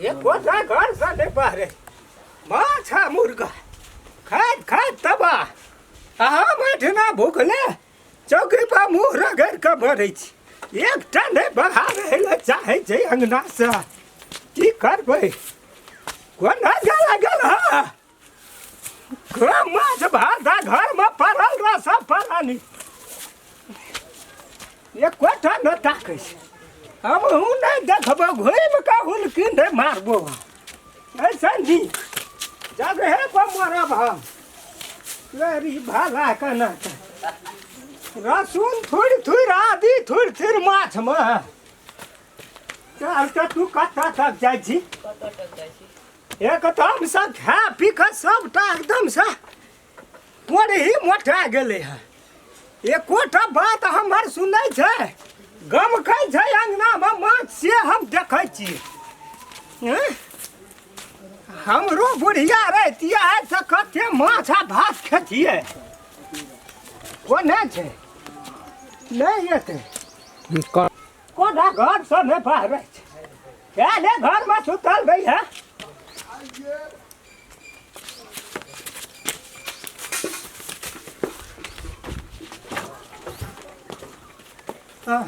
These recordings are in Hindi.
ये कोठा घर साले बाहरे माछा मुर्गा खात खात तबा बैठना भूखले चौकी पर मुँह रगड़ के भरे एक टने बहार चाहे अंगना से की करबे कोना गला गला माछ भात घर में पड़ल रह सब पलानी ये कोठा न ताकै हम हूँ नहीं देखब घुम के हुलकी नहीं मारबो ऐसा जी जगह पर मरब हम लरी भाला कना रसून थोड़ी थोड़ी आदि थोड़ी थोड़ी माछ में चल तो तू कत्ता तक जाइ छी एकदम से खा पी के सबटा एकदम से मोरे ही मोटा गेले है एकोटा बात हमर सुनै छै गम कह छै अंगना में माछ से हम देखै छी हमरो बुढ़िया रहतिया त कते माछ आ भात खेतिए कोने छै नहीं एते कोना घर से नहीं बाहर छै ले घर में सुतल गई है हाँ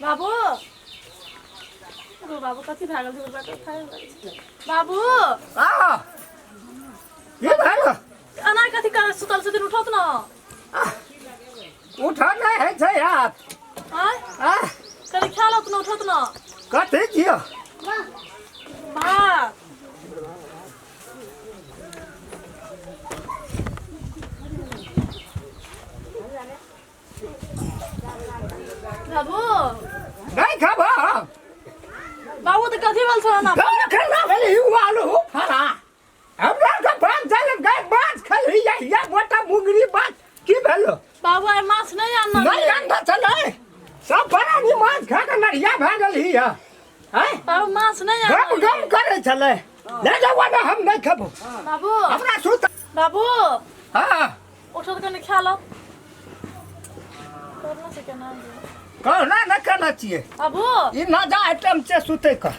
बाबू बाबू कथी भए गेल बाबू ये भागो अना कथी कर सुतल से दिन उठत ना उठा नहीं है छै यार कनी ख्याल न उठत ना कथी जियो भात बाबू नहीं खाबो बाबू तो कथी बोल छ ना गाना खेला भेली आलू फरा हमरा के बात चल गए बात खली या मोटा मुंगरी बात की भेलो बाबू आई माछ नहीं आनना नहीं आनता चले सब बरानी माछ खा के नरिया भ गेल ही है बाबू माछ नहीं आनना गम गम करे चले ले जाओ ना हम नहीं खाबो बाबू हमरा सुत बाबू हां उठत कनी ख्याल करना से केना कहना न करना चाहिए बाबू ई ना जा आइटम से सुते का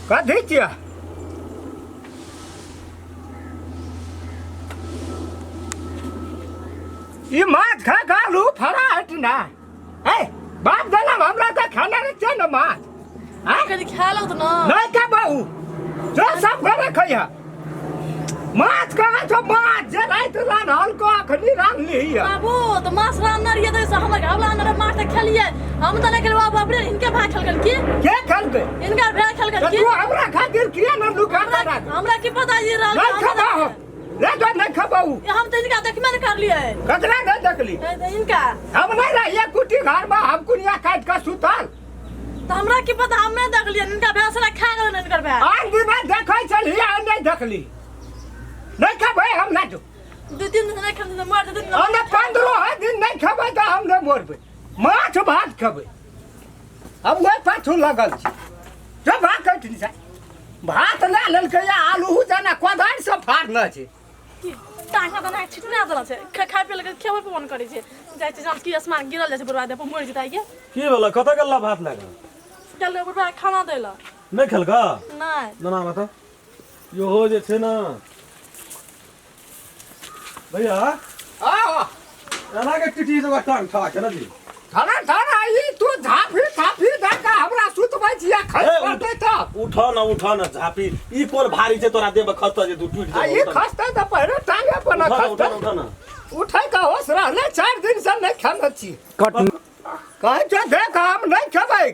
कथी छियै ई माछ खा गालू फरा हटना बाप दलम हमरा त खाना रे छ न माछ कनी ख्याल न नहीं का बाऊ जो सब घरे खइया माछ कहाँ छ माछ जे रात लान हल्को अखनी रान ली बाबू तो माछ रान रिए त हमरा घावला न माछ त खेलिए हम त नहीं खेलवा बाप रे इनके भाई खेल की के खेलके इनका भाई खेल की तू हमरा खातिर किया न लुका करा हमरा की पता ये राल नहीं खबा हो ले तो नहीं खबाऊ हम त इनका देखबे न कर लिए कतरा नहीं देखली इनका हम नहीं रहिए कुटी घर में हम कुनिया काट के सुतल त हमरा की पता हम नहीं देख लिए इनका भैंसरा खा गेल इनकर भाई आन दिन देखै छलिए आ नहीं देखली नहीं खबै हम ना जो दो तीन दिन नहीं खाते मर दे दिन हम 15 दिन नहीं खबै त हम नहीं मरबै माछ भात खबै अब वही पाछू लगल छी जो भात कटि जा भात ले लेलकै आलू जना कोदारि से फाड़ना छै टाका दना छिटना दना छै खाइ पे लगे खेबै पे मन करै छै जाइ छै जान की आसमान गिरल जाइ छै बर्बाद पे मर जेतै के की भेल कत गल्ला भात लागल चल बर्बाद खाना देला नहीं खेलका नहीं ना बता यो हो जे छै ना भैया एना के टिटी जगह टांग ठा के ना दी थाना थाना ई तू झाफी धक्का हमरा सुतबै छिया खस पड़तै त उठा ना झापी ई कोन भारी छै तोरा देब खस्ता जे तू टूट आ ई खसतै त पहिरे टांगे पर न खसतै उठा ना उठै का होश रहले 4 दिन से नहीं खाना छी कहे जो देख हम नहीं खेबै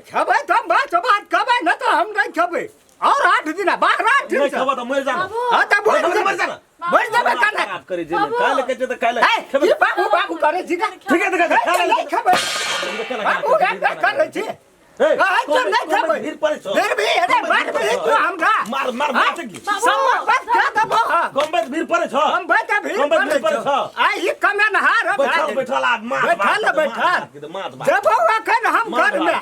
त बात खबै न त हम नहीं खेबै और 8 दिन 12 दिन नहीं खबा त मर जाना हां त मर जाना मर जाबे काना करे जे काल के जे त काल खेबै बाबू करे छी का ठीक है नहीं खेबै बाबू करे छी नहीं खेबै फिर भी अरे मार भी तू हमरा मार की सब बात क्या दबो गंबत भीड़ पड़े छ हम बैठा भी पड़े छ आई ई कमे नहार बैठल आ मार बैठल जब अखन हम घर में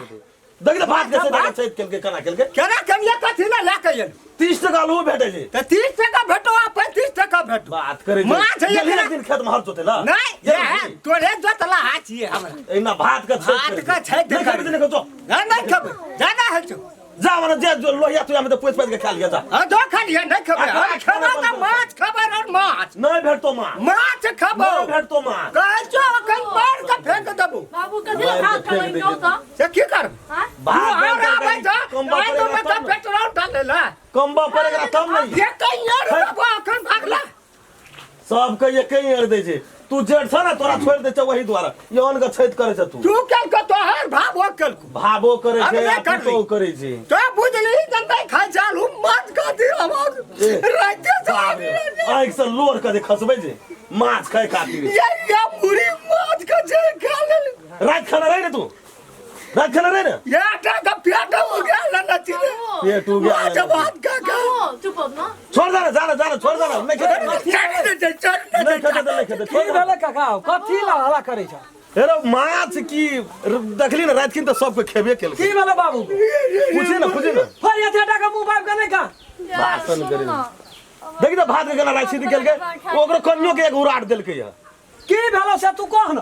देख ले भात कैसे देख सहित केल के कना केल के केना कनिया कथी ला ला के 30 टका लो भेटे छै त 30 टका भेटो आ 35 टका भेटो बात करे माछ है एक दिन खेत में हर जोते ला नहीं ये तोरे जोतला हाची हमरा एना भात का छै नहीं खबे तो नहीं खबे जाना है तो जा माने जे लोहिया तू में तो पोछ के खा लिया जा हां दो खा लिया नहीं खबे खाना त माछ खबर और माछ नहीं भेटतो माछ खबो नहीं भेटतो माछ कह जो कन मार के फेंक देबो बाबू कथी ला भात खाई नो त से की कर हां भात कम्बा पड़ेगा पेट्रोल डालेला कम्बा पड़ेगा तब नहीं ये कहीं और बाबा अखन भागला सब के ये कहीं और दे छै तू जेठ छ ना तोरा छोड़ दे छ वही द्वारा योन के छैत करे छ तू कल को तोहर भावो कल को भाबो करे छै तो करे छै तो बुझली जनता खाइ चालू मत का दे आवाज राते जाबे आइक से लोर के दे खसबै जे माछ खाय खातिर ये पूरी माछ का जे खा ले रात खाना रहे तू रात खाना रहे ये आटा का पेट हो गया ना चिरे पेट हो गया जब बात का बाबू चुप हो ना छोड़ जाना छोड़ जाना नहीं खेते की भेले काका कथी ला हल्ला करे छ हेरो माछ की देखली ना रात किन तो सबके खेबे केल की भेले बाबू पूछे ना फरिया थेटा का मुंह बाप के नहीं का भाषण करे देखि त भात के गला राखि दिल के ओकरो कन्यो के एक उराट देल के की भेलो से तू कह न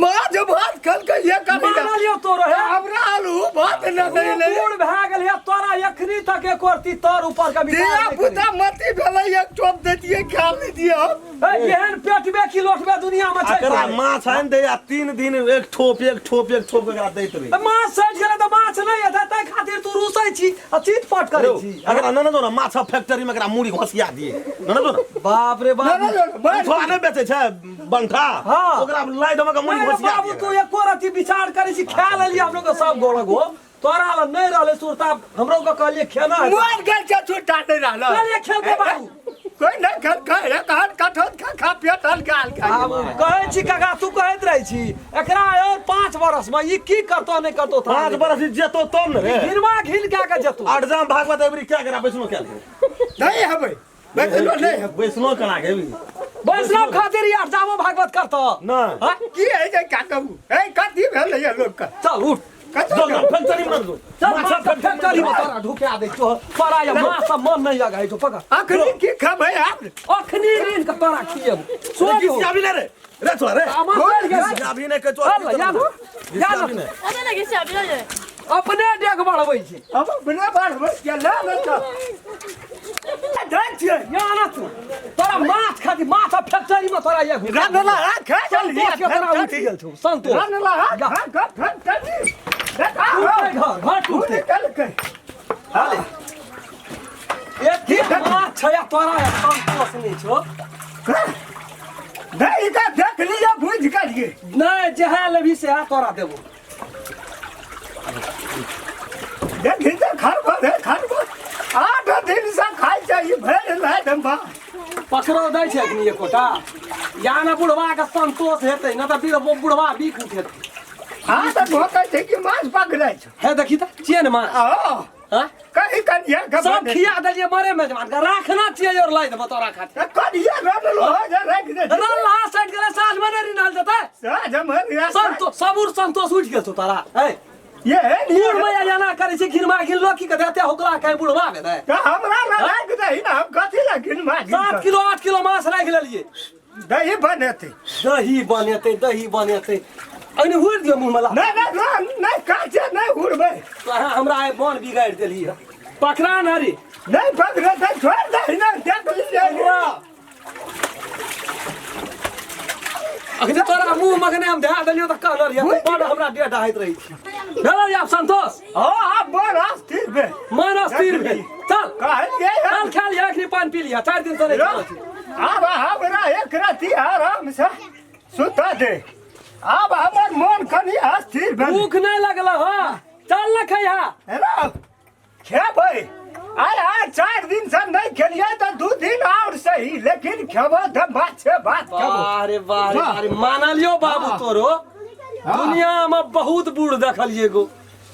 माछ भात कल के ये कर मान लियो तोरो है हमरा आलू भात न दे ले बूढ़ भए गेल है तोरा एखनी तक एक कोरती तोर ऊपर का दिया विचार पुता मती भेले एक टोप दे दिए खा ली दियो एहन पेटबे की लोटबे दुनिया में छै एकरा माछ आइन दे आ 3 दिन एक ठोप एकरा दैत रही माछ सज गेले त माछ नहीं हेतै तै खातिर तू रुसै छी आ चीत पट करै छी अगर न न माछ फैक्ट्री में एकरा मुड़ी घोसिया दिए न न बाप रे बाप थोड़ा नहीं बेचे छै बंठा हाँ। ओकरा लाई दम के मुड़ी घोसिया बाबू तू एको रति विचार करै छी खा लेली हम लोग के सब गोड़ गो तोरा ल नहीं रहले सुरता हमरो के कहलिए खेना है मोर गल के छुटा दे रहल कहलिए खेबे बाबू कोई नहीं खा खा एक हाथ कठोत खा पेट हल्का बाबू कहै छी काका तू कहैत रहै छी एकरा और 5 बरस में ई की करतो नहीं करतो 5 बरस जेतो तब न रे गिरवा घिल के जेतो अडजाम भागवत एबरी क्या करा बैसनो क्या नहीं हबै बैठलो नहीं बैसनो कना के वैष्णव खातिर यार जावो भागवत करतो ना की है जे का कहू ए कथी भेल है लोग का चल उठ जो फैक्ट्री में दो माछ फैक्ट्री में तोरा ढुका दे तो तोरा या माछ मन नहीं लगा तो पका अखनी की खबै आप अखनी रीन के तोरा खियब सो किसी अभी नहीं रे छोरा रे अभी नहीं के तो अबे लगे से अभी ले अपने डेग बढ़बै छी अब बिना बाढ़ बस के ला न छ याना तू तोरा माछ खाती माछ फैक्ट्री में तोरा ये रानला खा चल संतोष के तोरा उठ गेल छौ संतोष रानला खा फैक्ट्री देखा घर टूटे कल के हाले एक ही माछ छया तोरा या संतोष नहीं छौ नहीं का देख लिया बुझ करिए नहीं जहा लेबी से आ तोरा देबो देखी तो खरबा 8 दिन से खाई चाहिए भेड़ लाए दम्बा पकड़ो दै छै कि एकोटा या ना बुढ़वा के संतोष हेतै न त फिर बुढ़वा बीक उठेतै हां तो होता है कि मांस पकड़ै छ हे देखी त चिए न माछ हां कहीं कनिया का सब खिया देलिए मरे मेजबान के राखना चाहिए और लाई दे तोरा खातिर कनिया रनलो हो जा रख दे रल्ला साइड गेले साँझ में नहीं रिनाल जता साज हमर संतोष सबूर संतोष उठ गेल तोरा ए ये बूढ़ में जाना करे छै घिनमा घिन लोकी के देते होकरा कहीं बुढ़वा भेलै तो हमरा ला रख दे ना हम कथि ला गिन मां 7 किलो 8 किलो माछ राख लेलिए दही बनेते दही बनेते अने हुर दियो मुंह मला नहीं काचे नहीं हुरबे तो हमरा आइ बन बिगाड़ देली पकड़ा ना रे नहीं पकड़े तो छोड़ दे ना देख लीजिए अखने तोरा मुंह मगने हम धा देलियो त कहलर या बड़ हमरा डेट आइत रही भेलो या संतोष हां बड़ अस्थिर बे मन अस्थिर भेल चल कहलिए चल खा लिया अखनी पानी पी लिया 4 दिन से नहीं अब हमरा एक राती आराम से सुता दे अब हमर मन कनी अस्थिर बे भूख नहीं लगला हो चल न खैहा हेलो खेबै आय 4 दिन से नहीं खेलिए तो 2 दिन और सही लेकिन खेबो तो बात खेबो अरे बारे माना लियो बाबू तोरो दुनिया में बहुत बूढ़ देखलिए गो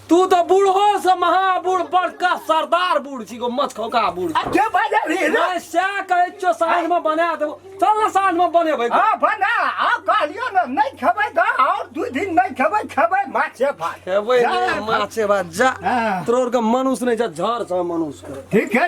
तू तो बूढ़ो से महाबूढ़ बड़का सरदार बूढ़ छी गो मछ खौका बूढ़ आ के बाजे रे मैं सा कहै छो साँझ में बना देबो चल ना साँझ में बनेबै हां बना आ कहलियो न नहीं खेबै त और 2 दिन नहीं खेबै माछे भात खेबै माछे भात जा हाँ। तोर के मनुष्य नहीं जा झर छ मनुष्य ठीक है